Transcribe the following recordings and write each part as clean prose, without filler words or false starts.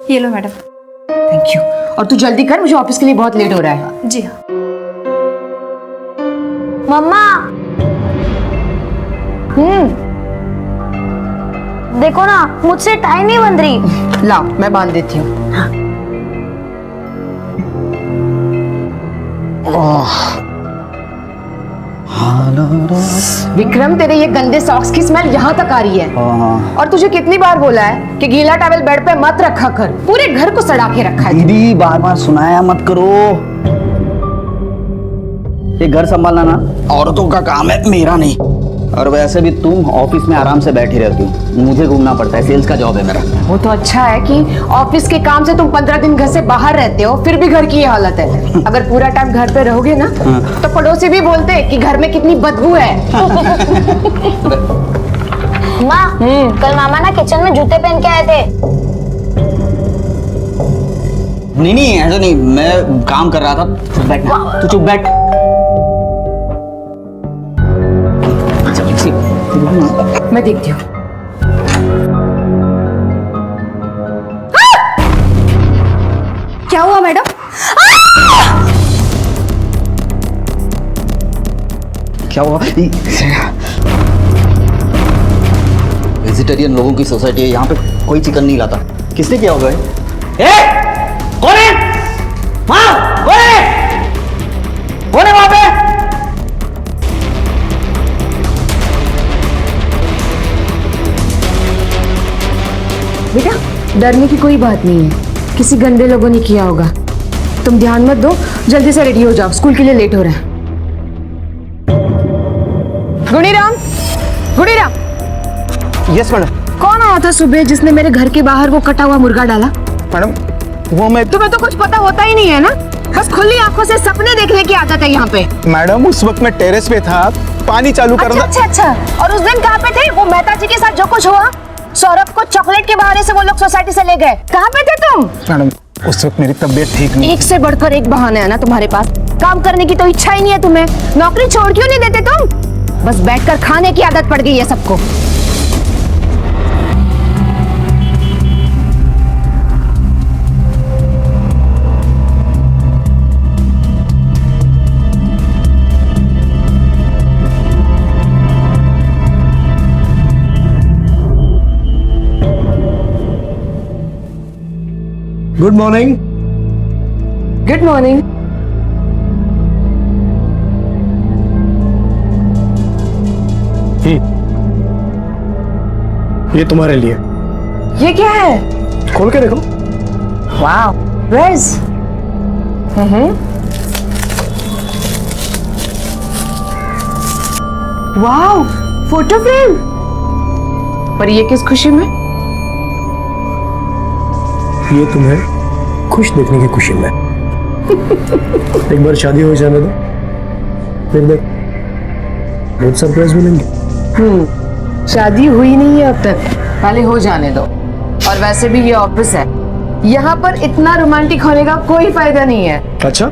ये लो madam. Thank you. और तू जल्दी कर, मुझे ऑफिस के लिए बहुत लेट हो रहा है। जी हाँ। मम्मा देखो ना, मुझसे टाई नहीं बंध रही। लाओ मैं बांध देती हूँ। विक्रम, तेरे ये गंदे सॉक्स की स्मेल यहाँ तक आ रही है। और तुझे कितनी बार बोला है कि गीला टॉवल बेड पे मत रखा कर, पूरे घर को सड़ा के रखा है। दीदी बार बार सुनाया मत करो, ये घर संभालना ना औरतों का काम है, मेरा नहीं। और वैसे भी तुम ऑफिस में आराम से बैठी रहती हो, मुझे घूमना पड़ता है, सेल्स का जॉब है मेरा। वो तो अच्छा है कि ऑफिस के काम से तुम 15 दिन घर से बाहर रहते हो, फिर भी घर की ये हालत है। अगर पूरा टाइम घर पे रहोगे ना तो पड़ोसी भी बोलते हैं कि घर में कितनी बदबू है। माँ कल मामा ना किचन में जूते पहन के आए थे। नहीं ऐसा नहीं, मैं काम कर रहा था। चुप बैठ ना, तू चुप बैठ। मैं देखती हूँ। क्या हुआ मैडम? क्या हुआ? वेजिटेरियन लोगों की सोसाइटी है, यहाँ पे कोई चिकन नहीं लाता। किसने किया होगा? कौन है? हाँ, कौन है? कौन है वहां पे? बेटा, डरने की कोई बात नहीं है, किसी गंदे लोगों ने किया होगा। तुम ध्यान मत दो, जल्दी से रेडी हो जाओ, स्कूल के लिए लेट हो रहा है। गुणीराम, गुणीराम। Yes madam. कौन आया था सुबह जिसने मेरे घर के बाहर वो कटा हुआ मुर्गा डाला? मैडम वो मैं तुम्हें तो कुछ पता होता ही नहीं है ना, बस खुली आंखों से सपने देखने की आदत है यहाँ पे। मैडम उस वक्त मैं टेरेस पे था, पानी चालू कर रहा। अच्छा। और उस दिन कहाँ पे थे? वो मेहता जी के साथ जो कुछ हुआ, सौरभ को चॉकलेट के बहाने से वो लोग सोसाइटी से ले गए, कहाँ पे थे तुम? मैडम उस वक्त मेरी तबीयत ठीक नहीं। एक से बढ़कर एक बहाना है ना तुम्हारे पास, काम करने की तो इच्छा ही नहीं है तुम्हें। नौकरी छोड़ क्यों नहीं देते तुम? बस बैठकर खाने की आदत पड़ गई है सबको। Good morning. Good morning. ये तुम्हारे लिए। ये क्या है? खोल के देखो। वाओ, रेज। Wow, photo frame. पर ये किस खुशी में? ये तुम्हें खुश देखने की खुशी में। एक बार शादी हो जाने दो, फिर देख बहुत सरप्राइज मिलेंगे। शादी हुई नहीं है अब तक, पहले हो जाने दो। और वैसे भी ये ऑफिस है, यहाँ पर इतना रोमांटिक होने का कोई फायदा नहीं है। अच्छा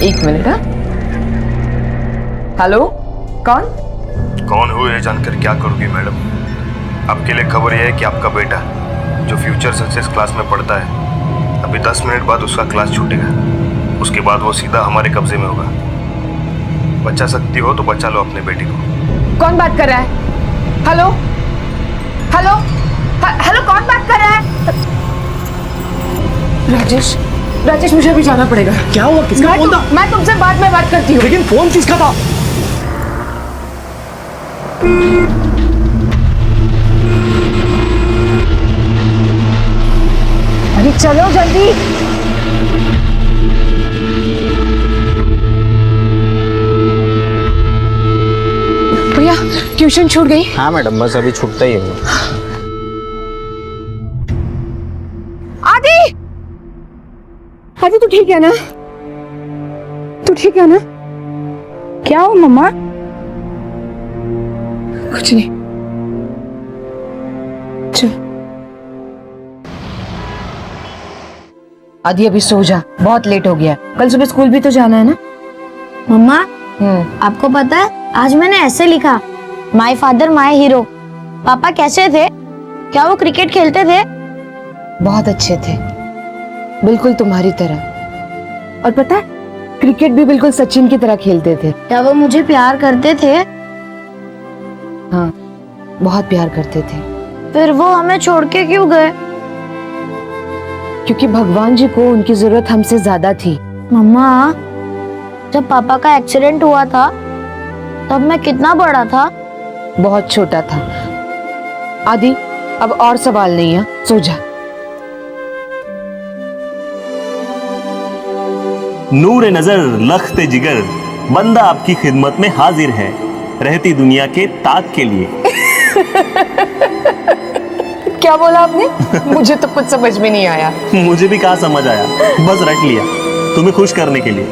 एक मिनट। हेलो, कौन हो ये जानकर क्या करोगी मैडम? आपके लिए खबर यह है कि आपका बेटा जो फ्यूचर सक्सेस क्लास में पढ़ता है, अभी 10 मिनट बाद उसका क्लास छूटेगा। उसके बाद वो सीधा हमारे कब्जे में होगा। बचा सकती हो तो बचा लो अपने बेटे को। कौन बात कर रहा है? हेलो हेलो हेलो, कौन बात कर रहा है? राजेश, मुझे अभी जाना पड़ेगा। क्या हुआ? किसका फोन था? मैं तुमसे बाद में बात करती हूँ। लेकिन फोन किसका था? अरे चलो जल्दी। भैया, ट्यूशन छूट गई? हाँ मैडम, बस अभी छूटता ही है। आदि तू ठीक है ना? तू ठीक है ना? क्या हो मम्मा? कुछ नहीं। चल आदि, अभी सो जा, बहुत लेट हो गया। कल सुबह स्कूल भी तो जाना है ना। मम्मा आपको पता है आज मैंने ऐसे लिखा, माय फादर माय हीरो। पापा कैसे थे? क्या वो क्रिकेट खेलते थे? बहुत अच्छे थे, बिल्कुल तुम्हारी तरह। और पता है, क्रिकेट भी बिल्कुल सचिन की तरह खेलते थे। क्या वो मुझे प्यार करते थे? हाँ, बहुत प्यार करते थे। फिर वो हमें छोड़ के क्यों गए? क्योंकि भगवान जी को उनकी जरूरत हमसे ज्यादा थी। मम्मा, जब पापा का एक्सीडेंट हुआ था तब मैं कितना बड़ा था? बहुत छोटा था। आदि, अब और सवाल नहीं है, सो जा। नूर नजर लख्त जिगर, बंदा आपकी खिदमत में हाजिर है, रहती दुनिया के ताक के लिए। क्या बोला आपने? मुझे तो कुछ समझ में नहीं आया। मुझे भी कहाँ समझ आया, बस रट लिया तुम्हें खुश करने के लिए।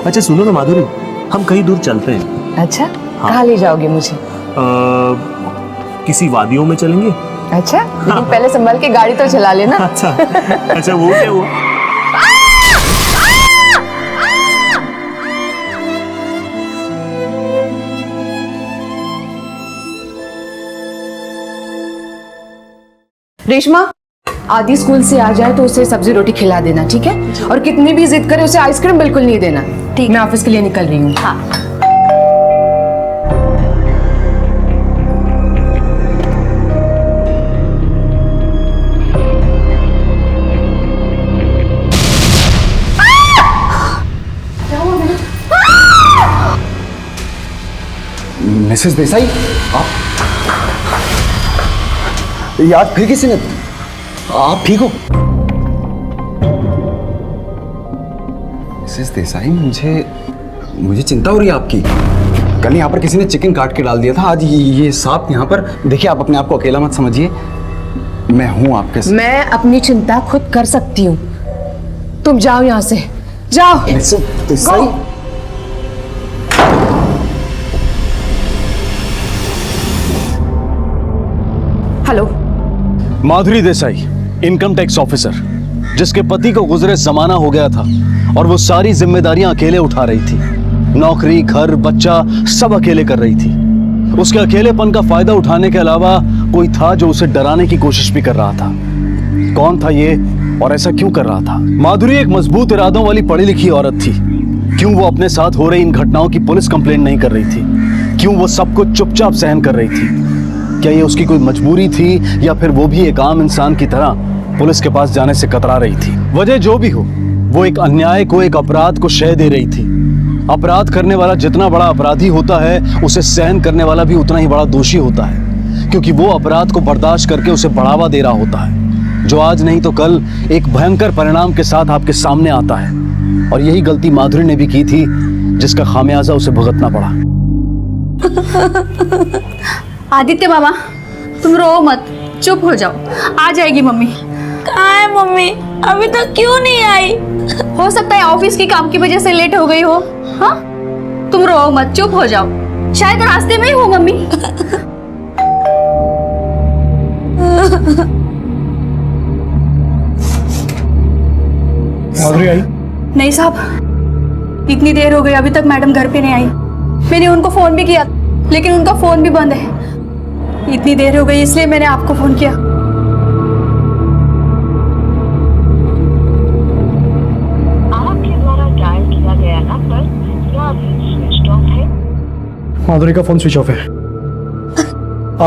अच्छा सुनो ना माधुरी, हम कहीं दूर चलते हैं। अच्छा, कहाँ ले जाओगे मुझे? किसी वादियों में चलेंगे। अच्छा, लेकिन पहले संभल के गाड़ी तो चला लेना। अच्छा वो क्या हुआ? रेशमा, आदि स्कूल से आ जाए तो उसे सब्जी रोटी खिला देना, ठीक है? और कितनी भी जिद करे उसे आइसक्रीम बिल्कुल नहीं देना। ठीक, मैं ऑफिस के लिए निकल रही हूँ। हाँ। मिसेस देसाई, आप यार फिर किसी ने, आप ठीक हो? मिसेस देसाई, मुझे चिंता हो रही है आपकी। कल यहाँ पर किसी ने चिकन काट के डाल दिया था, आज ये सांप यहाँ पर। देखिए, आप अपने आप को अकेला मत समझिए, मैं हूँ आपके साथ। मैं अपनी चिंता खुद कर सकती हूँ। तुम जाओ यहाँ से, जाओ। मिसेस देसाई, हेलो, माधुरी देसाई, इनकम टैक्स ऑफिसर, जिसके पति को गुजरे जमाना हो गया था और वो सारी जिम्मेदारियां अकेले उठा रही थी। नौकरी, घर, बच्चा सब अकेले कर रही थी। उसके अकेलेपन का फायदा उठाने के अलावा कोई था जो उसे डराने की कोशिश भी कर रहा था। कौन था ये और ऐसा क्यों कर रहा था? माधुरी एक मजबूत इरादों वाली पढ़ी लिखी औरत थी। क्यों वो अपने साथ हो रही इन घटनाओं की पुलिस कंप्लेंट नहीं कर रही थी? क्यों वो सब कुछ चुपचाप सहन कर रही थी? क्या ये उसकी कोई मजबूरी थी या फिर वो भी एक आम इंसान की तरह पुलिस के पास जाने से कतरा रही थी? वजह जो भी हो, वो एक अन्याय को, एक अपराध को शह दे रही थी। अपराध करने वाला जितना बड़ा अपराधी होता है, उसे सहन करने वाला भी उतना ही बड़ा दोषी होता है, क्योंकि वो अपराध को बर्दाश्त करके उसे बढ़ावा दे रहा होता है, जो आज नहीं तो कल एक भयंकर परिणाम के साथ आपके सामने आता है। और यही गलती माधुरी ने भी की थी, जिसका खामियाजा उसे भुगतना पड़ा। आदित्य मामा, तुम रो मत, चुप हो जाओ, आ जाएगी मम्मी। कहाँ है मम्मी? अभी तक क्यों नहीं आई? हो सकता है ऑफिस की काम की वजह से लेट हो गई हो। हाँ, तुम रो मत, चुप हो जाओ, शायद रास्ते में ही हो मम्मी। माधुरी आई? नहीं साहब, इतनी देर हो गई, अभी तक मैडम घर पे नहीं आई। मैंने उनको फोन भी किया, लेकिन उनका फोन भी बंद है। इतनी देर हो गई, इसलिए मैंने आपको फोन किया। आपके द्वारा डायल किया गया नंबर या अभी स्विच ऑफ है। माधुरी का फोन स्विच ऑफ है।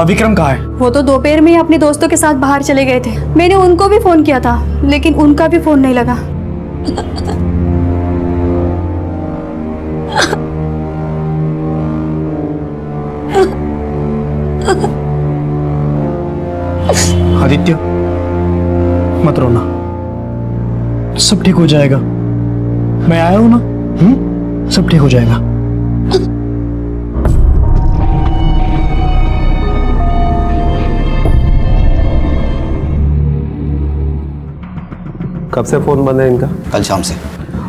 विक्रम कहाँ है? वो तो दोपहर में ही अपने दोस्तों के साथ बाहर चले गए थे। मैंने उनको भी फोन किया था, लेकिन उनका भी फोन नहीं लगा। आदित्य, मत रोना, सब ठीक हो जाएगा। मैं आया हूं ना, सब ठीक हो जाएगा। कब से फोन बंद है इनका? कल शाम से।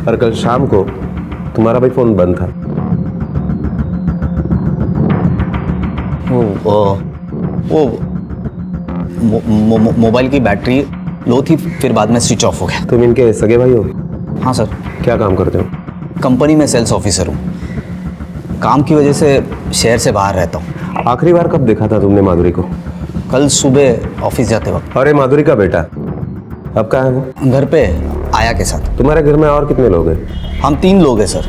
और कल शाम को तुम्हारा भी फोन बंद था। मोबाइल की बैटरी लो थी, फिर बाद में स्विच ऑफ हो गया। तुम इनके सगे भाई हो? हाँ सर। क्या काम करते हो? कंपनी में सेल्स ऑफिसर हूँ। काम की वजह से शहर से बाहर रहता हूँ। आखिरी बार कब देखा था तुमने माधुरी को? कल सुबह ऑफिस जाते वक्त। अरे माधुरी का बेटा अब कहाँ है वो? घर पे आया के साथ। तुम्हारे घर में और कितने लोग हैं? हम 3 लोग हैं सर,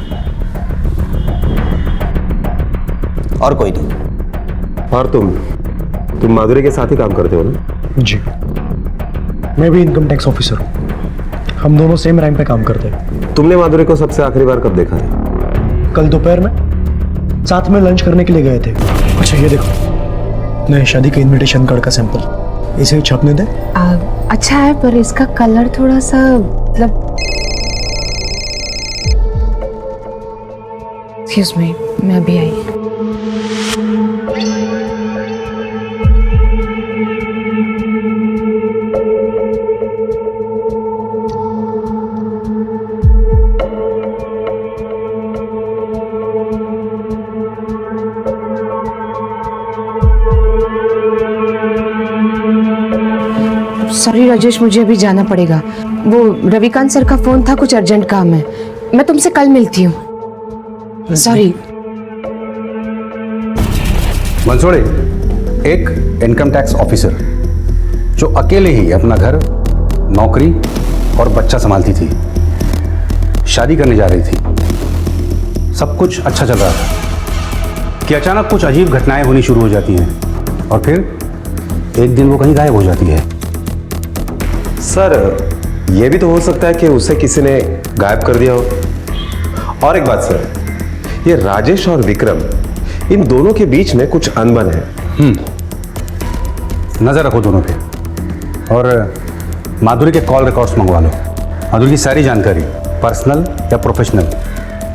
और कोई नहीं। और तुम माधुरी के साथ ही काम करते हो ना? जी, मैं भी इनकम टैक्स ऑफिसर हूँ। हम दोनों सेम रैंक पे काम करते हैं। तुमने माधुरी को सबसे आखिरी बार कब देखा है? कल दोपहर में साथ में लंच करने के लिए गए थे। अच्छा ये देखो, नए शादी के इनविटेशन कार्ड का सैंपल, इसे छपने दे। अच्छा है पर इसका कलर थोड़ा सा मतलब। एक्सक्यूज मी, मैं अभी आई। सॉरी राजेश, मुझे अभी जाना पड़ेगा। वो रविकांत सर का फोन था, कुछ अर्जेंट काम है। मैं तुमसे कल मिलती हूँ। सॉरी। मंसूड़े, एक इनकम टैक्स ऑफिसर जो अकेले ही अपना घर, नौकरी और बच्चा संभालती थी, शादी करने जा रही थी, सब कुछ अच्छा चल रहा था कि अचानक कुछ अजीब घटनाएं होनी शुरू हो जाती हैं और फिर एक दिन वो कहीं गायब हो जाती है। सर, ये भी तो हो सकता है कि उसे किसी ने गायब कर दिया हो। और एक बात सर, ये राजेश और विक्रम, इन दोनों के बीच में कुछ अनबन है। नजर रखो दोनों पे, और माधुरी के कॉल रिकॉर्ड्स मंगवा लो। माधुरी की सारी जानकारी, पर्सनल या प्रोफेशनल,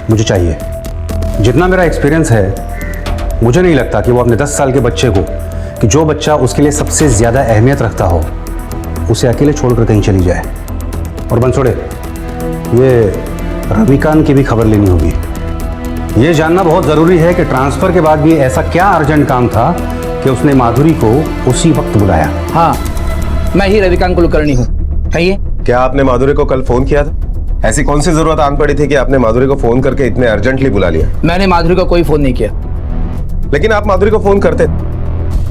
मुझे चाहिए। जितना मेरा एक्सपीरियंस है, मुझे नहीं लगता कि वो अपने 10 साल के बच्चे को, कि जो बच्चा उसके लिए सबसे ज़्यादा अहमियत रखता हो, उसे अकेले छोड़कर कहीं चली जाए। और बंसोड़े, ये रविकांत की भी खबर लेनी होगी। ये जानना बहुत ज़रूरी है कि ट्रांसफ़र के बाद भी ऐसा क्या अर्जेंट काम था कि उसने माधुरी को उसी वक्त बुलाया। हाँ, मैं ही रविकांत कुलकर्णी हूँ। कहिए। क्या आपने माधुरी को कल फोन किया था? ऐसी कौन सी जरूरत आन पड़ी थी कि आपने माधुरी को फोन करके इतने अर्जेंटली बुला लिया? मैंने माधुरी को कोई फोन नहीं किया। लेकिन आप माधुरी को फोन करते,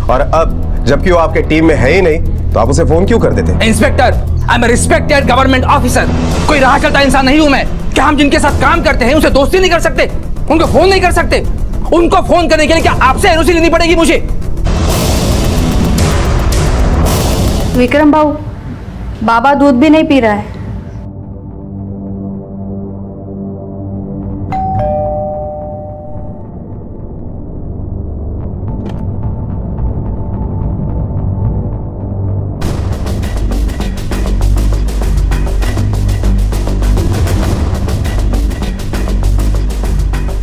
और अब जबकि वो आपके टीम में है ही नहीं, तो आप उसे फोन क्यों करते थे? Inspector, I am respected government officer. कोई राह चलता इंसान नहीं हूं मैं। क्या हम जिनके साथ काम करते हैं उनसे दोस्ती नहीं कर सकते? उनको फोन नहीं कर सकते? उनको फोन करने के लिए क्या आपसे एनओसी लेनी पड़ेगी मुझे? विक्रम भाऊ, बाबा दूध भी नहीं पी रहा है।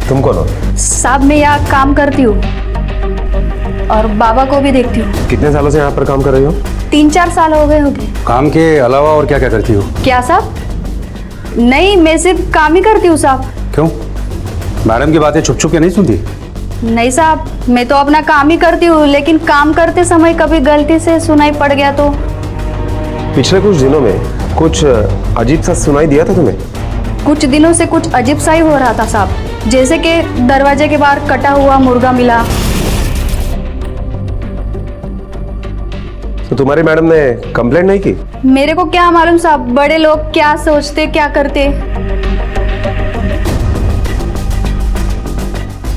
तुम कौन हो? साहब, मैं यहाँ काम करती हूँ और बाबा को भी देखती हूँ। कितने सालों से यहाँ पर काम कर रही हो? 3-4 साल हो गए होंगे। काम के अलावा और क्या क्या करती हो? क्या साहब? नहीं, मैं सिर्फ काम ही करती हूँ साहब। क्यों, मैडम की बातें छुप छुप के नहीं सुनती? नहीं साहब, मैं तो अपना काम ही करती हूँ, लेकिन काम करते समय कभी गलती से सुनाई पड़ गया तो। पिछले कुछ दिनों में कुछ अजीब सा सुनाई दिया था तुम्हें? कुछ दिनों से कुछ अजीब सा ही हो रहा था साहब, जैसे कि दरवाजे के बाहर कटा हुआ मुर्गा मिला। तो तुम्हारी मैडम ने कंप्लेंट नहीं की? मेरे को क्या मालूम साहब, बड़े लोग क्या सोचते क्या करते।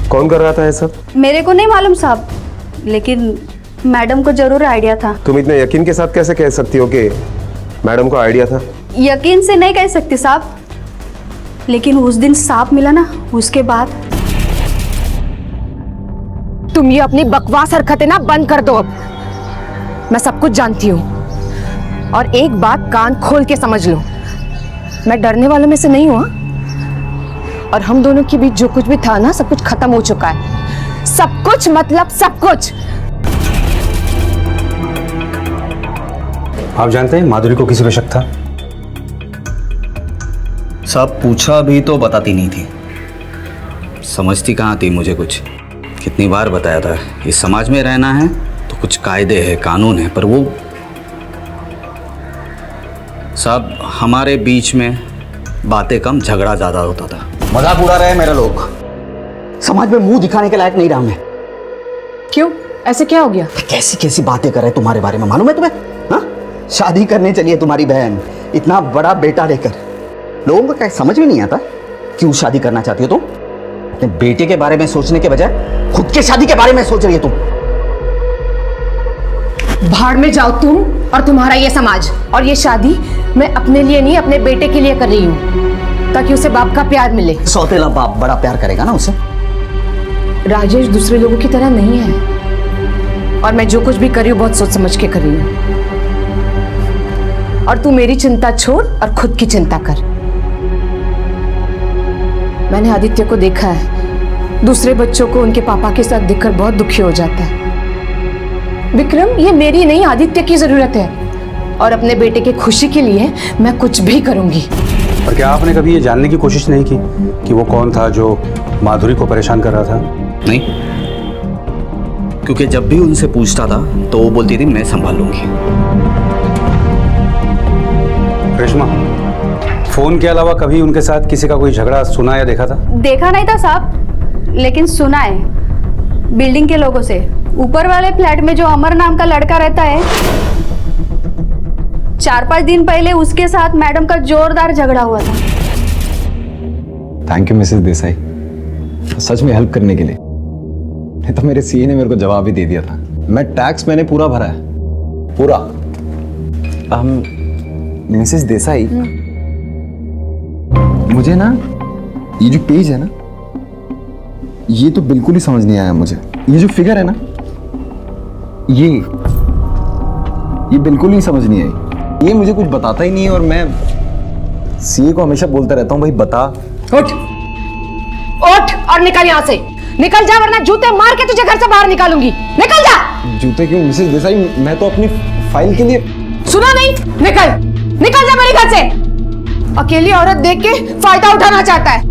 कौन कर रहा था ये सब? मेरे को नहीं मालूम साहब, लेकिन मैडम को जरूर आइडिया था। तुम इतने यकीन के साथ कैसे कह सकती हो कि मैडम को आइडिया था? यकीन से नहीं कह सकती साहब, लेकिन उस दिन सांप मिला ना, उसके बाद। तुम ये अपनी बकवास हरकतें ना बंद कर दो अब। मैं सब कुछ जानती हूँ, और एक बात कान खोल के समझ लो, मैं डरने वालों में से नहीं हूँ। और हम दोनों के बीच जो कुछ भी था ना, सब कुछ खत्म हो चुका है। सब कुछ मतलब सब कुछ। आप जानते हैं माधुरी को किसी पे शक था? साहब, पूछा भी तो बताती नहीं थी। समझती कहाँ थी मुझे कुछ। कितनी बार बताया था, इस समाज में रहना है तो कुछ कायदे है, कानून है, पर वो साहब हमारे बीच में बातें कम, झगड़ा ज़्यादा होता था। मजाक उड़ा रहे हैं मेरे लोग। समाज में मुंह दिखाने के लायक नहीं रहा मैं। क्यों? ऐसे क्या हो गया? कैसी कैसी बातें कर रहे तुम्हारे बारे में मालूम है तुम्हें? हाँ, शादी करने चली है तुम्हारी बहन, इतना बड़ा बेटा लेकर। लोगों को क्या समझ में नहीं आता क्यों शादी करना चाहती हो तुम? अपने बेटे के बारे में सोचने के बजाय खुद के शादी के बारे में सोच रही है तुम। भाड़ में जाओ तुम और तुम्हारा ये समाज। और ये शादी मैं अपने लिए नहीं, अपने बेटे के लिए कर रही हूँ, ताकि उसे बाप का प्यार मिले। सौतेला बाप बड़ा प्यार करेगा ना उसे। राजेश दूसरे लोगों की तरह नहीं है, और मैं जो कुछ भी कर रही हूँ बहुत सोच समझ के कर रही हूँ। और तू मेरी चिंता छोड़ और खुद की चिंता कर। मैंने आदित्य को देखा है, दूसरे बच्चों को उनके पापा के साथ देखकर बहुत दुखी हो जाता है। विक्रम, ये मेरी नहीं आदित्य की जरूरत है, और अपने बेटे की खुशी के लिए मैं कुछ भी करूंगी। और क्या आपने कभी ये जानने की कोशिश नहीं की कि वो कौन था जो माधुरी को परेशान कर रहा था? नहीं, क्योंकि जब भी उनसे पूछता था तो वो बोलती थी मैं संभाल लूंगी। रेशमा, फोन के अलावा कभी उनके साथ किसी का कोई झगड़ा सुना या देखा था? देखा नहीं था साहब, लेकिन सुना है बिल्डिंग के लोगों से। ऊपर वाले फ्लैट में जो अमर नाम का लड़का रहता है, 4-5 दिन पहले उसके साथ मैडम का जोरदार झगड़ा हुआ था। थैंक यू मिसेस देसाई, सच में हेल्प करने के लिए। नहीं तो मेरे सीए ने मेरे को जवाब ही दे दिया था। मैं टैक्स मैंने पूरा भरा है, पूरा। मिसेस देसाई, मुझे ना ये जो पेज है ना, ये तो बिल्कुल ही समझ नहीं आया मुझे। ये जो फिगर है ना, ये बिल्कुल ही समझ नहीं आई। ये मुझे कुछ बताता ही नहीं है, और मैं सीए को हमेशा बोलता रहता हूँ भाई बता। उठ उठ और निकल यहाँ से, निकल जा, वरना जूते मार के तुझे घर से बाहर निकालूंगी। निकल जा। जूते क्यों मिसेस देसाई? मैं तो अपनी फाइल के लिए। सुना नहीं? निकल निकल जा मेरे घर से। अकेली औरत देख के फायदा उठाना चाहता है।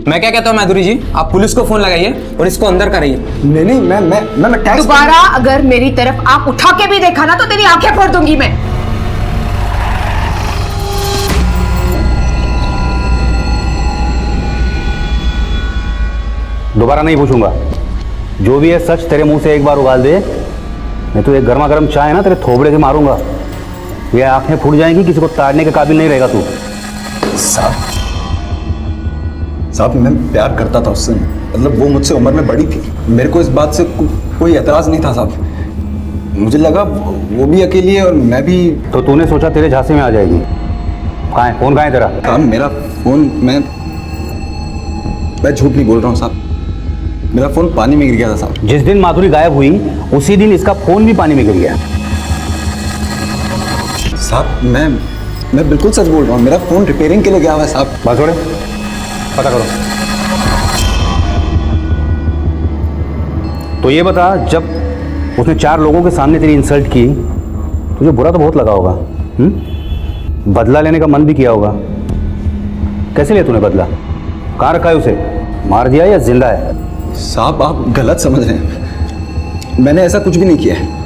मैं क्या कहता हूँ माधुरी जी, आप पुलिस को फोन लगाइए और इसको अंदर कराइए। नहीं, मैं टैक्स। दोबारा अगर मेरी तरफ आंख उठा के भी देखा ना तो तेरी आंखें फोड़ दूंगी मैं। दोबारा नहीं पूछूंगा। जो भी है सच तेरे मुंह से एक बार उगाल दे, नहीं तो एक गर्मा गर्म चाय ना तेरे थोबड़े से मारूंगा। ये आंखें फूट जाएंगी, किसी को ताड़ने के काबिल नहीं रहेगा तू। साहब मैं प्यार करता था उससे, मतलब वो मुझसे उम्र में बड़ी थी। मेरे को इस बात से कोई एतराज नहीं था साहब। मुझे लगा वो भी अकेली है और मैं भी। तो तूने सोचा तेरे झांसे में आ जाएगी? कहाँ है फोन? कहाँ है तेरा? साहब मेरा फोन, मैं झूठ नहीं बोल रहा हूँ साहब, मेरा फोन पानी में गिर गया था साहब। जिस दिन माधुरी गायब हुई उसी दिन इसका फोन भी पानी में गिर गया। साहब मैं बिल्कुल सच बोल रहा हूँ, मेरा फोन रिपेयरिंग के लिए गया हुआ है साहब। बात छोड़े, पता करो। तो ये बता, जब उसने 4 लोगों के सामने तेरी इंसल्ट की, तुझे बुरा तो बहुत लगा होगा, बदला लेने का मन भी किया होगा। कैसे लिया तूने बदला? कहाँ रखा है उसे? मार दिया या जिंदा है? साहब आप गलत समझ रहे हैं, मैंने ऐसा कुछ भी नहीं किया है।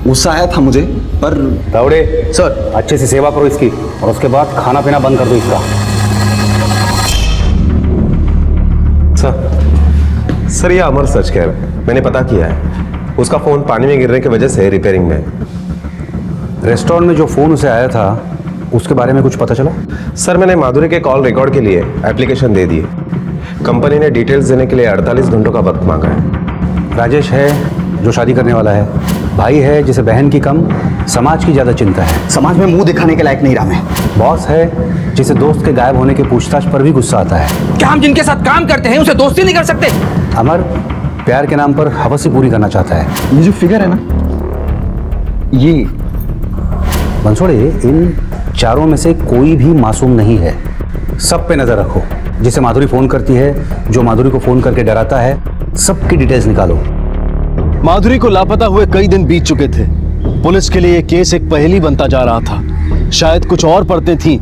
गुस्सा आया था मुझे, पर। तावड़े सर, अच्छे से सेवा करो इसकी, और उसके बाद खाना पीना बंद कर दो इसका। सर ये अमर सच कह रहा है, मैंने पता किया है। उसका फोन पानी में गिरने की वजह से रिपेयरिंग में। रेस्टोरेंट में जो फोन उसे आया था उसके बारे में कुछ पता चला? सर मैंने माधुरी के कॉल रिकॉर्ड के लिए एप्लीकेशन दे दी। कंपनी ने डिटेल्स देने के लिए 48 घंटों का वक्त मांगा है। राजेश है जो शादी करने वाला है, भाई है जिसे बहन की कम समाज की ज्यादा चिंता है। समाज में मुंह दिखाने के लायक नहीं रहा मैं। बॉस है जिसे दोस्त के गायब होने के पूछताछ पर भी गुस्सा आता है। क्या हम जिनके साथ काम करते हैं उसे दोस्ती नहीं कर सकते? अमर प्यार के नाम पर हवस पूरी करना चाहता है। ये जो फिगर है ना, ये मंसूड़े, इन चारों में से कोई भी मासूम नहीं है। सब पे नजर रखो। जिसे माधुरी फोन करती है, जो माधुरी को फोन करके डराता है, सबकी डिटेल्स निकालो। माधुरी को लापता हुए कई दिन बीत चुके थे। पुलिस के लिए ये केस एक पहेली बनता जा रहा था। शायद कुछ और परतें थीं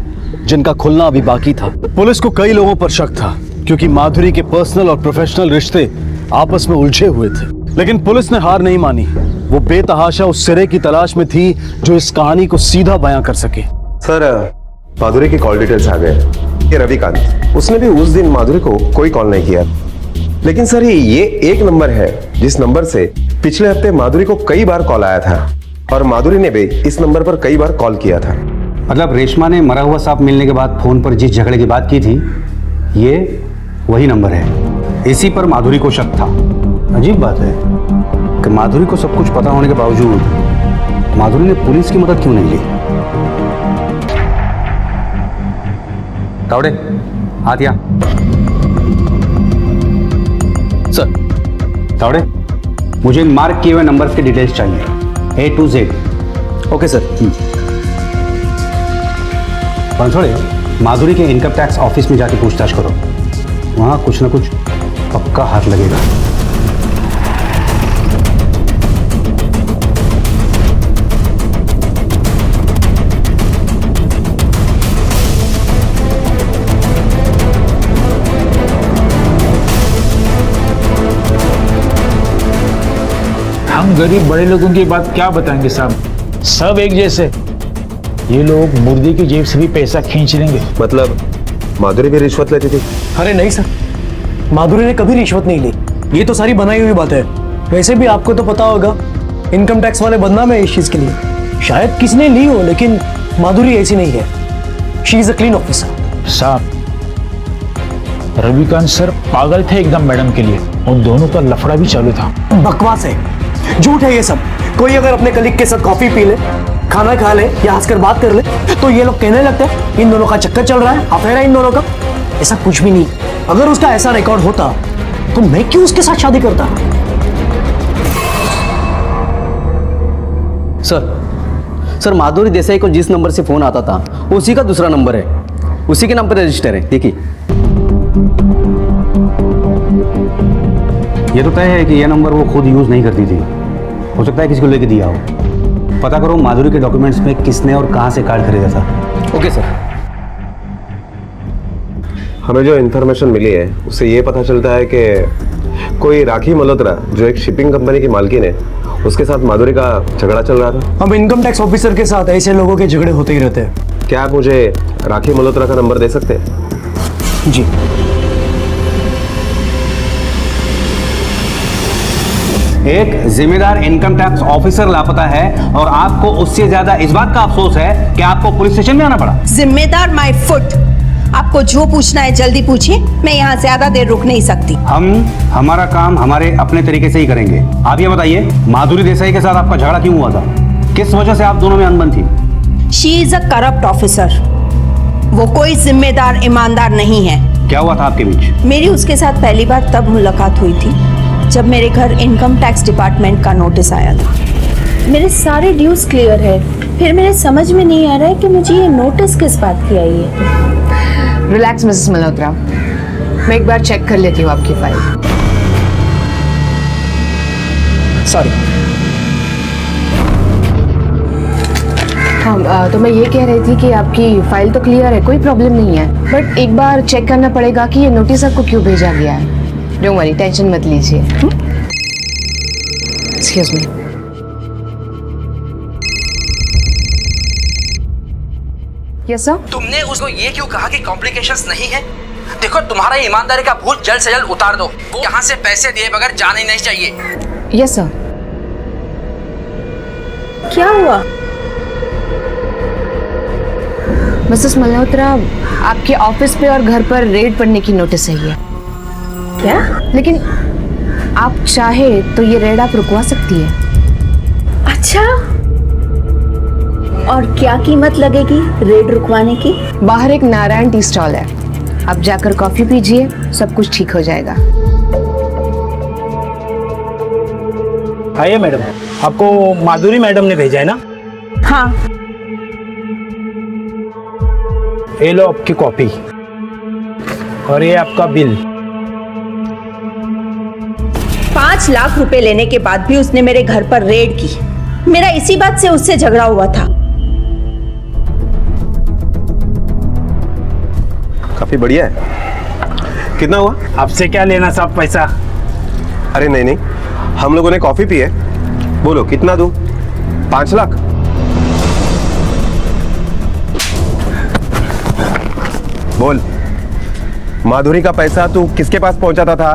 जिनका खुलना अभी बाकी था। पुलिस को कई लोगों पर शक था, क्योंकि माधुरी के पर्सनल और प्रोफेशनल रिश्ते आपस में उलझे हुए थे। लेकिन पुलिस ने हार नहीं मानी। वो बेतहाशा उस सिरे की तलाश में थी जो इस कहानी को सीधा बयां कर सके। सर माधुरी की कॉल डिटेल्स आ गए। ये रविकांत, उसने भी उस दिन माधुरी को कोई कॉल नहीं किया। लेकिन सर ये एक नंबर है जिस नंबर से पिछले हफ्ते माधुरी को कई बार कॉल आया था, और माधुरी ने भी इस नंबर पर कई बार कॉल किया था। मतलब रेशमा ने मरा हुआ सांप मिलने के बाद फोन पर जिस झगड़े की बात की थी, ये वही नंबर है। इसी पर माधुरी को शक था। अजीब बात है कि माधुरी को सब कुछ पता होने के बावजूद माधुरी ने पुलिस की मदद क्यों नहीं ली। तावड़े, हाथ यहाँ। सर। तावड़े, मुझे इन मार्क किए हुए नंबर्स के डिटेल्स चाहिए, A to Z। Okay sir. Pansode, Madhuri के इनकम टैक्स ऑफिस में जाके पूछताछ करो, वहां कुछ ना कुछ पक्का हाथ लगेगा। हम गरीब बड़े लोगों की बात क्या बताएंगे साहब, सब एक जैसे। ये लोग मुर्दे की जेब से भी पैसा खींच लेंगे। मतलब माधुरी भी रिश्वत लेती थी? अरे नहीं सर, माधुरी ने कभी रिश्वत नहीं ली, ये तो सारी बनाई हुई बात है। वैसे भी आपको तो पता होगा, इनकम टैक्स वाले बदनाम है इस चीज के लिए। शायद किसने ली हो, लेकिन माधुरी ऐसी नहीं है। She is a clean officer. साहब, रविकांत सर पागल थे एकदम मैडम के लिए, उन दोनों का लफड़ा भी चालू था। बकवास है, झूठ है ये सब। कोई अगर अपने कलीग के साथ कॉफी पी ले, खाना खा ले या हंसकर बात कर ले, तो ये लोग कहने लगते हैं इन दोनों का चक्कर चल रहा है, अफेयर है इन दोनों का। ऐसा कुछ भी नहीं। अगर उसका ऐसा रिकॉर्ड होता तो मैं क्यों उसके साथ शादी करता? सर माधुरी देसाई को जिस नंबर से फोन आता था उसी का दूसरा नंबर है, उसी के नाम पर रजिस्टर है। देखिए, ये तो तय है कि यह नंबर वो खुद यूज नहीं करती थी, हो सकता है किसी को लेके दिया हो। पता करो माधुरी के डॉक्यूमेंट्स में किसने और कहां से कार्ड खरीदा था। Okay sir. हमें जो इन्फॉर्मेशन मिली है उससे ये पता चलता है कि कोई राखी मल्होत्रा, जो एक शिपिंग कंपनी की मालकिन है, उसके साथ माधुरी का झगड़ा चल रहा था। अब इनकम टैक्स ऑफिसर के साथ ऐसे लोगों के झगड़े होते ही रहते हैं। क्या आप मुझे राखी मल्होत्रा का नंबर दे सकते हैं? जी। एक जिम्मेदार इनकम टैक्स ऑफिसर लापता है और आपको उससे ज्यादा इस बात का अफसोस है कि आपको पुलिस स्टेशन में आना पड़ा। जिम्मेदार माय फुट। आपको जो पूछना है जल्दी पूछिए, मैं यहाँ ज्यादा देर रुक नहीं सकती। हम हमारा काम हमारे अपने तरीके से ही करेंगे। आप ये बताइए, माधुरी देसाई के साथ आपका झगड़ा क्यों हुआ था? किस वजह से आप दोनों में अनबन थी? She is a corrupt officer. वो कोई जिम्मेदार ईमानदार नहीं है। क्या हुआ था आपके बीच? मेरी उसके साथ पहली बार तब मुलाकात हुई थी जब मेरे घर इनकम टैक्स डिपार्टमेंट का नोटिस आया था। मेरे सारे ड्यूज क्लियर है, फिर मेरे समझ में नहीं आ रहा है कि मुझे ये नोटिस किस बात की आई है। रिलैक्स मिसेस मल्होत्रा, मैं एक बार चेक कर लेती हूँ आपकी फाइल। सॉरी। हाँ, तो मैं ये कह रही थी कि आपकी फाइल तो क्लियर है, कोई प्रॉब्लम नहीं है, बट एक बार चेक करना पड़ेगा कि ये नोटिस आपको क्यों भेजा गया है। डोंट वरी, टेंशन मत लीजिए। Excuse me. Yes sir. तुमने उसको ये क्यों कहा कि कॉम्प्लिकेशंस नहीं है? देखो, तुम्हारा ईमानदारी का भूत जल्द से जल्द उतार दो। वो यहाँ से पैसे दिए बगैर जाना ही नहीं चाहिए। Yes sir. क्या हुआ? मिसेस मल्होत्रा, आपके ऑफिस पे और घर पर रेड पड़ने की नोटिस आई है। क्या? लेकिन आप चाहे तो ये रेड आप रुकवा सकती है। अच्छा, और क्या कीमत लगेगी रेड रुकवाने की? बाहर एक नारायण टी स्टॉल है, आप जाकर कॉफी पीजिए, सब कुछ ठीक हो जाएगा। आइए मैडम, आपको माधुरी मैडम ने भेजा है ना? हाँ। ये लो आपकी कॉपी और ये आपका बिल। 5 लाख रुपए लेने के बाद भी उसने मेरे घर पर रेड की। मेरा इसी बात से उससे झगड़ा हुआ था। काफी बढ़िया है। कितना हुआ? आपसे क्या लेना साहब पैसा? अरे नहीं नहीं, हम लोगों ने कॉफी पी है। बोलो कितना दूं? 5 लाख? बोल, माधुरी का पैसा तू किसके पास पहुंचाता था?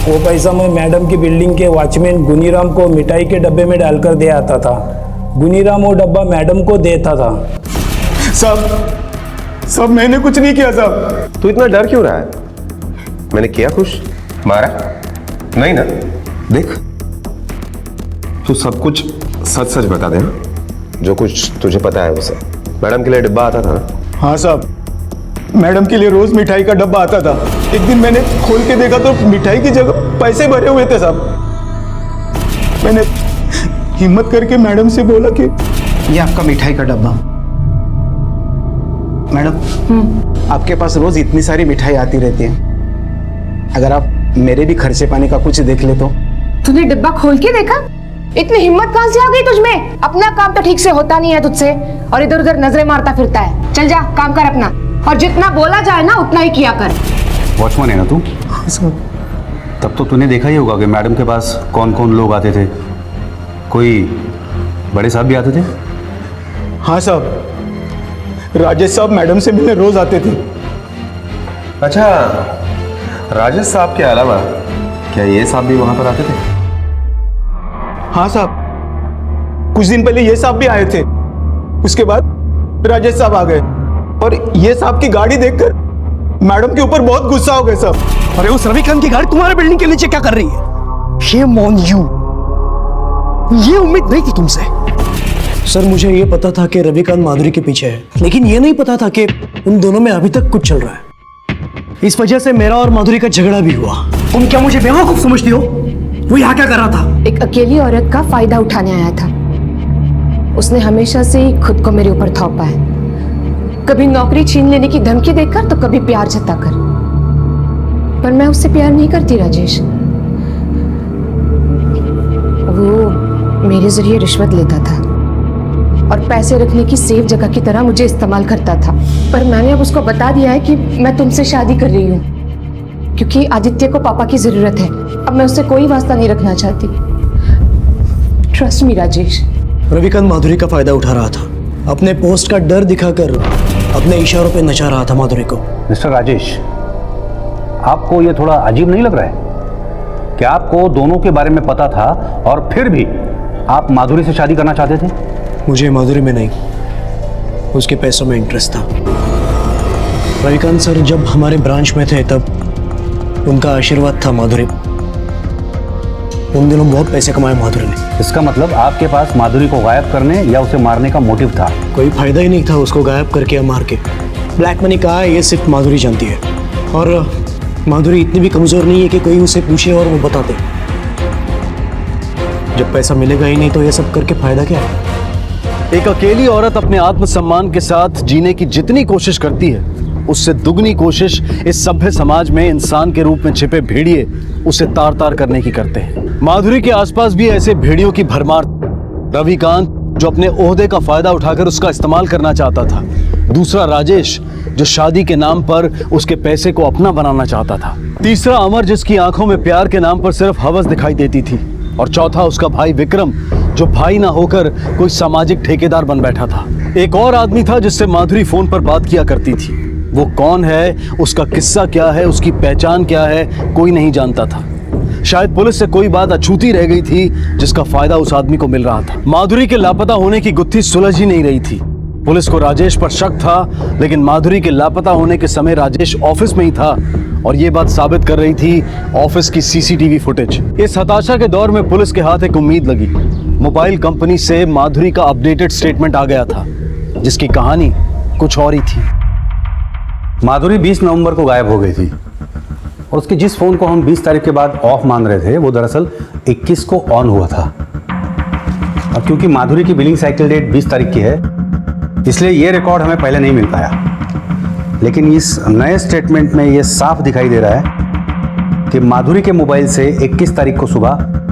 वो पैसा मैं मैडम की बिल्डिंग के वॉचमैन गुनीराम को मिठाई के डब्बे में डालकर दे आता था। गुनीराम वो डब्बा मैडम को देता था। सब मैंने कुछ नहीं किया साहब। तू इतना डर क्यों रहा है? मैंने किया कुछ? मारा? नहीं ना? देख, तू सब कुछ सच सच बता दे। जो कुछ तुझे पता है उसे। मैडम के लिए डिब्बा आता था ना? हाँ साहब, मैडम के लिए रोज मिठाई का डब्बा आता था। एक दिन मैंने खोल के देखा तो मिठाई की जगह पैसे भरे हुए थे साहब। मैंने हिम्मत करके मैडम से बोला कि ये आपका मिठाई का डब्बा। मैडम, आपके पास रोज इतनी सारी मिठाई आती रहती है, अगर आप मेरे भी खर्चे पानी का कुछ देख ले तो। तूने डिब्बा खोल के देखा? इतनी हिम्मत कहां से आ गई तुझमें? अपना काम तो ठीक से होता नहीं है तुझसे, और इधर उधर नजरें मारता फिरता है। चल जा, काम कर अपना, और जितना बोला जाए ना उतना ही किया कर। वॉचमैन है ना तू? तब तो तूने देखा ही होगा कि मैडम के पास कौन कौन लोग आते थे। कोई बड़े साहब भी आते थे? हाँ साहब, राजेश साहब मैडम से मिलने रोज आते थे। अच्छा, राजेश साहब के अलावा क्या ये साहब भी वहां पर आते थे? हाँ साहब, कुछ दिन पहले ये साहब भी आए थे। उसके बाद राजेश साहब आ गए, और ये साहब की गाड़ी देखकर मैडम के ऊपर बहुत गुस्सा हो गए साहब। अरे उस रविकांत की गाड़ी तुम्हारे बिल्डिंग के नीचे क्या कर रही है? Shame on you। ये उम्मीद नहीं थी तुमसे। सर, मुझे ये पता था कि रविकांत माधुरी के पीछे है, लेकिन ये नहीं पता था कि उन दोनों में अभी तक कुछ चल रहा है। इस वजह से मेरा और माधुरी का झगड़ा भी हुआ। तुम क्या मुझे बेवकूफ समझती हो? वो यहाँ क्या कर रहा था? एक अकेली औरत का फायदा उठाने आया था। उसने हमेशा से ही खुद को मेरे ऊपर थोपा है, कभी नौकरी छीन लेने की धमकी देकर तो कभी प्यार जताकर। पर मैं उससे प्यार नहीं करती राजेश। वो मेरे जरिए रिश्वत लेता था और पैसे रखने की सेफ जगह की तरह मुझे इस्तेमाल करता था। पर मैंने अब उसको बता दिया है कि मैं तुमसे शादी कर रही हूँ, क्योंकि आदित्य को पापा की जरूरत है। अब मैं उससे कोई वास्ता नहीं रखना चाहती। Trust me Rajesh. रविकांत माधुरी का फायदा उठा रहा था, अपने पोस्ट का डर दिखाकर अपने इशारों पे नचा रहा था माधुरी को। मिस्टर राजेश, आपको ये थोड़ा अजीब नहीं लग रहा है कि आपको दोनों के बारे में पता था और फिर भी आप माधुरी से शादी करना चाहते थे? मुझे माधुरी में नहीं, उसके पैसों में इंटरेस्ट था। रविकांत सर जब हमारे ब्रांच में थे तब उनका आशीर्वाद था माधुरी। उन दिनों बहुत पैसे कमाए माधुरी ने। इसका मतलब आपके पास माधुरी को गायब करने या उसे मारने का मोटिव था? कोई फायदा ही नहीं था उसको गायब करके या मार के। ब्लैक मनी कहा है ये सिर्फ माधुरी जानती है, और माधुरी इतनी भी कमजोर नहीं है कि कोई उसे पूछे और वो बता दे। जब पैसा मिलेगा ही नहीं तो ये सब करके फायदा क्या है? एक अकेली औरत अपने आत्मसम्मान के साथ जीने की जितनी कोशिश करती है, उससे दुगनी कोशिश इस सभ्य समाज में इंसान के रूप में छिपे भेड़िए उसे तार तार करने की करते हैं। माधुरी के आसपास भी ऐसे भेड़ियों की भरमार। रविकांत जो अपने ओहदे का फायदा उठाकर उसका इस्तेमाल करना चाहता था, दूसरा राजेश जो शादी के नाम पर उसके पैसे को अपना बनाना चाहता था, तीसरा अमर जिसकी आंखों में प्यार के नाम पर सिर्फ हवस दिखाई देती थी, और चौथा उसका भाई विक्रम जो भाई ना होकर कोई सामाजिक ठेकेदार बन बैठा था। एक और आदमी था जिससे माधुरी फोन पर बात किया करती थी। वो कौन है, उसका किस्सा क्या है, उसकी पहचान क्या है, कोई नहीं जानता था। शायद पुलिस से कोई बात अछूती रह गई थी जिसका फायदा उस आदमी को मिल रहा था। माधुरी के लापता होने की गुत्थी सुलझ ही नहीं रही थी। पुलिस को राजेश पर शक था, लेकिन माधुरी के लापता होने के समय राजेश ऑफिस में ही था, और ये बात साबित कर रही थी ऑफिस की सीसीटीवी फुटेज। इस हताशा के दौर में पुलिस के हाथ एक उम्मीद लगी। मोबाइल कंपनी से माधुरी का अपडेटेड स्टेटमेंट आ गया था, जिसकी कहानी कुछ और ही थी। माधुरी 20 नवंबर को गायब हो गई थी, और उसके जिस फोन को हम 20 तारीख के बाद ऑफ मान रहे थे वो दरअसल 21 को ऑन हुआ था। और क्योंकि माधुरी की बिलिंग साइकिल डेट 20 तारीख की है, इसलिए ये रिकॉर्ड हमें पहले नहीं मिल पाया। लेकिन इस नए स्टेटमेंट में ये साफ दिखाई दे रहा है कि माधुरी के मोबाइल से 21 तारीख को सुबह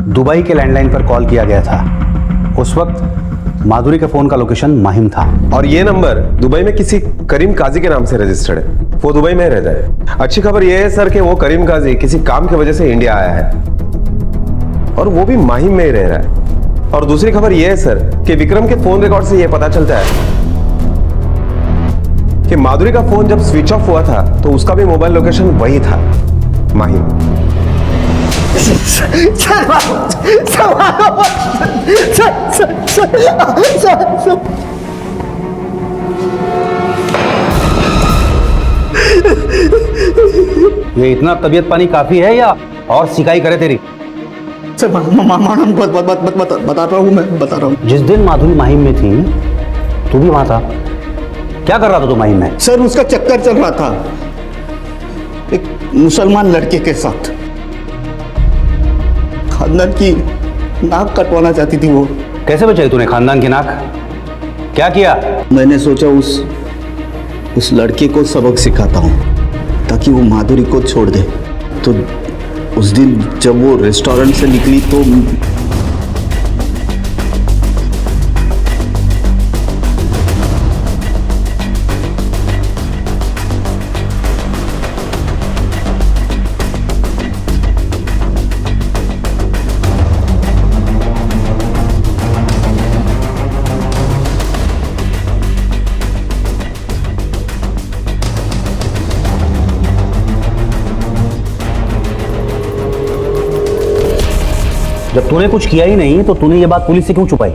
दुबई के लैंडलाइन पर कॉल किया गया था। उस वक्त माधुरी के फोन का लोकेशन माहिम था। और ये नंबर दुबई में किसी करीम काजी के नाम से रजिस्टर्ड है। वो दुबई में रहता है। अच्छी खबर यह है सर कि वो करीम काजी किसी काम की वजह से इंडिया आया है, और वो भी माहिम में ही रह रहा है। और दूसरी खबर यह है सर कि विक्रम के फोन रिकॉर्ड से यह पता चलता है कि माधुरी का फोन जब स्विच ऑफ हुआ था तो उसका भी मोबाइल लोकेशन वही था, माहिम। ये इतना तबीयत पानी काफी है या और सिकाई करे तेरी? सर बता रहा हूँ, मैं बता रहा हूँ। जिस दिन माधुरी माहिम में थी तू भी वहां था, क्या कर रहा था तू माहिम में? सर उसका चक्कर चल रहा था एक मुसलमान लड़के के साथ। खानदान की नाक कटवाना चाहती थी वो। कैसे बचाई तूने खानदान की नाक? क्या किया? मैंने सोचा उस लड़के को सबक सिखाता हूँ ताकि वो माधुरी को छोड़ दे। तो उस दिन जब वो रेस्टोरेंट से निकली तो जब तूने कुछ किया ही नहीं तो तूने ये बात पुलिस से क्यों छुपाई?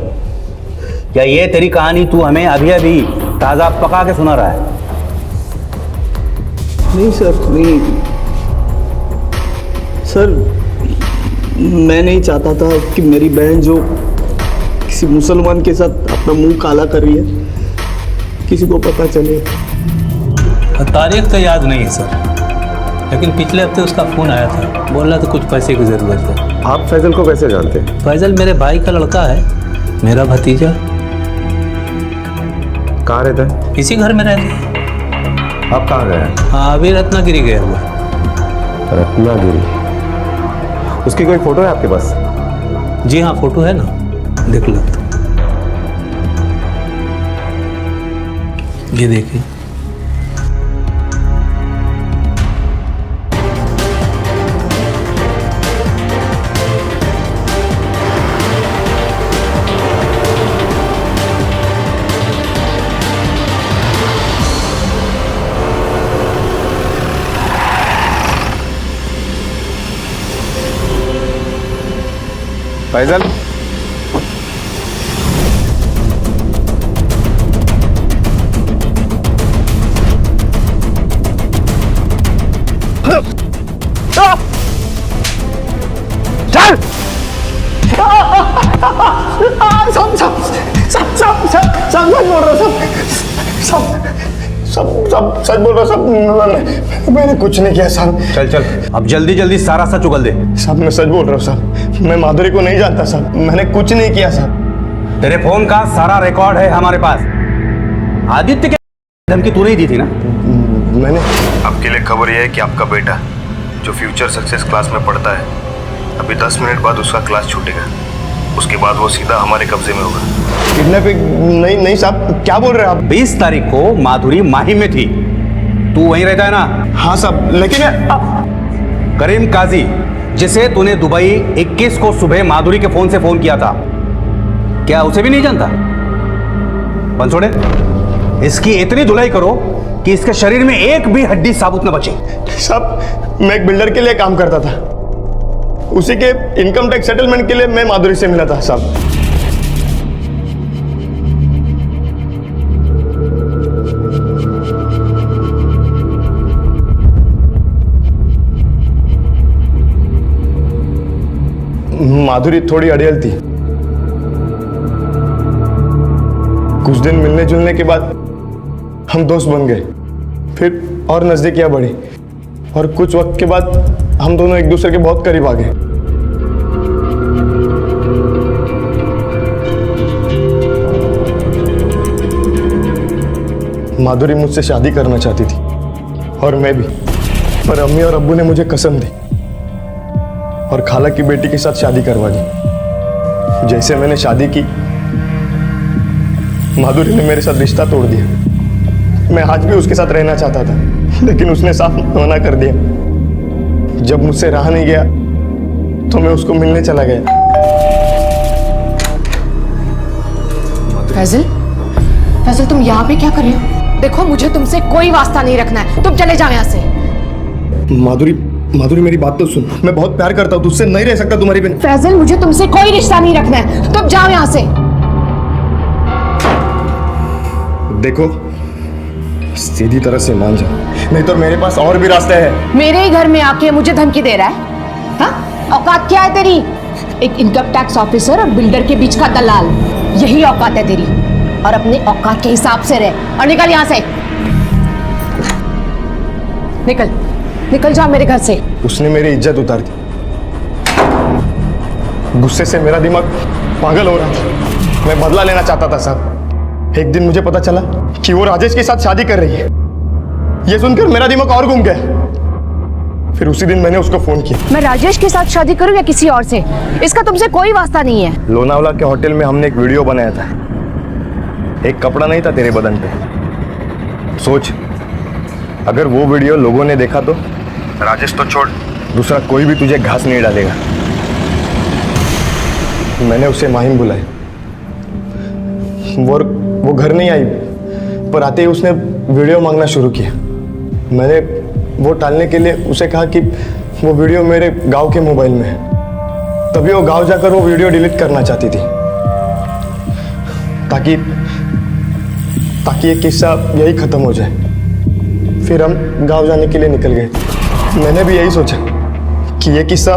क्या ये तेरी कहानी तू हमें अभी अभी ताजा पका के सुना रहा है? नहीं सर, नहीं सर, मैं नहीं चाहता था कि मेरी बहन जो किसी मुसलमान के साथ अपना मुंह काला कर रही है किसी को पता चले। तारीख तो याद नहीं है सर, लेकिन पिछले हफ्ते उसका फोन आया था, बोल रहा था कुछ पैसे की जरूरत है। आप फैजल को कैसे जानते हैं? फैजल मेरे भाई का लड़का है, मेरा भतीजा। कहाँ रहता है? इसी घर में रहते हैं। आप कहाँ गए हैं? हाँ, अभी रत्नागिरी गया हुआ। रत्नागिरी? उसकी कोई फोटो है आपके पास? जी हाँ, फोटो है ना, देख लो। ये देखिए। फैजल, चल। सब बोल रहा सच बोल रहा सब। मैंने कुछ नहीं किया साहब। चल चल, अब जल्दी जल्दी सारा सच उगल दे। साहब मैं सच बोल रहा हूँ साहब, मैं माधुरी को नहीं जानता साहब, मैंने कुछ नहीं किया साहब। तेरे फोन का सारा रिकॉर्ड है हमारे पास। आदित्य के धमकी तूने ही दी थी ना? मैंने। आपके लिए खबर यह है कि आपका बेटा जो फ्यूचर सक्सेस क्लास में पढ़ता है, अभी 10 मिनट बाद उसका क्लास छूटेगा। उसके बाद वो सीधा हमारे कब्जे में होगा। किडनैपिंग? नहीं साहब, क्या बोल रहे हैं आप? 20 तारीख को माधुरी माहिम में थी, तू वहीं रहता है ना? हाँ साहब, लेकिन करीम काजी जिसे तूने दुबई 21 को सुबह माधुरी के फोन से फोन किया था, क्या उसे भी नहीं जानता? बनसोड़े, इसकी इतनी धुलाई करो कि इसके शरीर में एक भी हड्डी साबुत न बचे। साहब मैं एक बिल्डर के लिए काम करता था, उसी के इनकम टैक्स सेटलमेंट के लिए मैं माधुरी से मिला था साहब। माधुरी थोड़ी अड़ियल थी। कुछ दिन मिलने जुलने के बाद हम दोस्त बन गए, फिर और नजदीकियां बढ़ी और कुछ वक्त के बाद हम दोनों एक दूसरे के बहुत करीब आ गए। माधुरी मुझसे शादी करना चाहती थी और मैं भी, पर अम्मी और अब्बू ने मुझे कसम दी और खाला की बेटी के साथ शादी करवा दी। जैसे मैंने शादी की, माधुरी ने मेरे साथ रिश्ता तोड़ दिया। मैं आज भी उसके साथ रहना चाहता था, लेकिन उसने साफ मना कर दिया। जब मुझसे रहा नहीं गया तो मैं उसको मिलने चला गया। फैजल, फैजल तुम यहाँ पे क्या कर रहे हो? देखो मुझे तुमसे कोई वास्ता नहीं रखना है, तुम चले जाओ यहाँ से। माधुरी माधुरी मेरी बात तो सुन, मैं बहुत प्यार करता हूँ तुझसे, नहीं रह सकता तुम्हारी बिना। फैजल, मुझे तुमसे कोई रिश्ता नहीं रखना है, तुम जाओ यहाँ से। देखो, सीधी तरह से मान जाओ, नहीं तो मेरे पास और भी रास्ते हैं। मेरे ही घर में आके मुझे धमकी दे रहा है? हाँ, औकात क्या है तेरी? एक इनकम टैक्स ऑफिसर और बिल्डर के बीच का दलाल, यही औकात है तेरी। और अपने औकात के हिसाब से रह और निकल यहाँ से। निकल, निकल जा मेरे घर से। उसने मेरी इज्जत उतार दी। गुस्से से मेरा दिमाग पागल हो रहा था। मैं बदला लेना चाहता था साहब। एक दिन मुझे पता चला कि वो राजेश के साथ शादी कर रही है। ये सुनकर मेरा दिमाग और घूम गया। फिर उसी दिन मैंने उसको फोन किया। मैं राजेश के साथ शादी करूं या किसी और से, इसका तुमसे कोई वास्ता नहीं है। लोनावला के होटल में हमने एक वीडियो बनाया था। एक कपड़ा नहीं था तेरे बदन पे। सोच, अगर वो वीडियो लोगों ने देखा तो राजेश तो छोड़, दूसरा कोई भी तुझे घास नहीं डालेगा। मैंने उसे माहिम बुलाई। वो घर नहीं आई, पर आते ही उसने वीडियो मांगना शुरू किया। मैंने वो टालने के लिए उसे कहा कि वो वीडियो मेरे गांव के मोबाइल में है। तभी वो गांव जाकर वो वीडियो डिलीट करना चाहती थी, ताकि ये किस्सा यही खत्म हो जाए। फिर हम गांव जाने के लिए निकल गए। मैंने भी यही सोचा कि ये किस्सा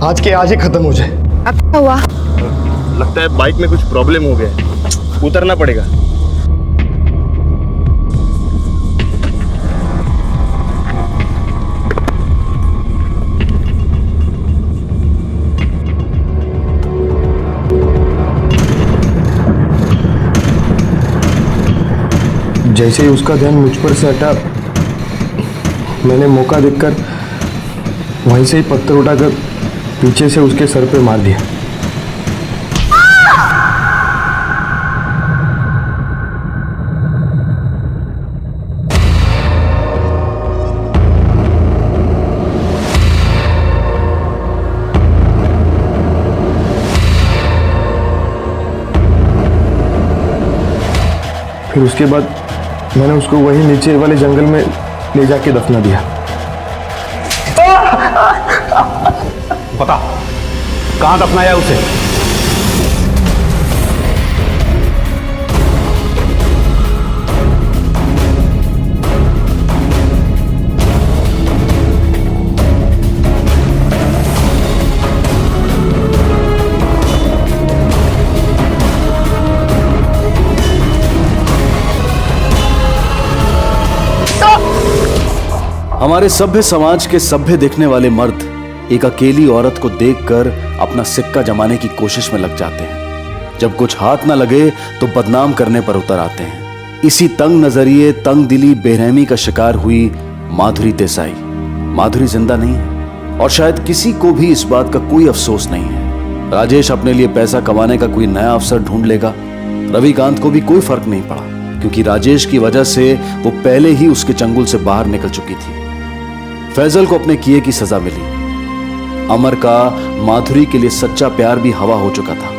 आज के आज ही खत्म हो जाए। अब क्या हुआ? लगता है बाइक में कुछ प्रॉब्लम हो गया, उतरना पड़ेगा। जैसे ही उसका ध्यान मुझ पर से हटा, मैंने मौका देखकर वहीं से ही पत्थर उठाकर पीछे से उसके सर पे मार दिया। फिर उसके बाद मैंने उसको वहीं नीचे वाले जंगल में ले जाके दफना दिया। बता, कहां दफनाया उसे? हमारे सभ्य समाज के सभ्य दिखने वाले मर्द एक अकेली औरत को देखकर अपना सिक्का जमाने की कोशिश में लग जाते हैं। जब कुछ हाथ ना लगे तो बदनाम करने पर उतर आते हैं। इसी तंग नजरिए, तंग दिली, बेरहमी का शिकार हुई माधुरी देसाई। माधुरी जिंदा नहीं है और शायद किसी को भी इस बात का कोई अफसोस नहीं है। राजेश अपने लिए पैसा कमाने का कोई नया अवसर ढूंढ लेगा। रविकांत को भी कोई फर्क नहीं पड़ा, क्योंकि राजेश की वजह से वो पहले ही उसके चंगुल से बाहर निकल चुकी थी। फैजल को अपने किए की सजा मिली। अमर का माधुरी के लिए सच्चा प्यार भी हवा हो चुका था।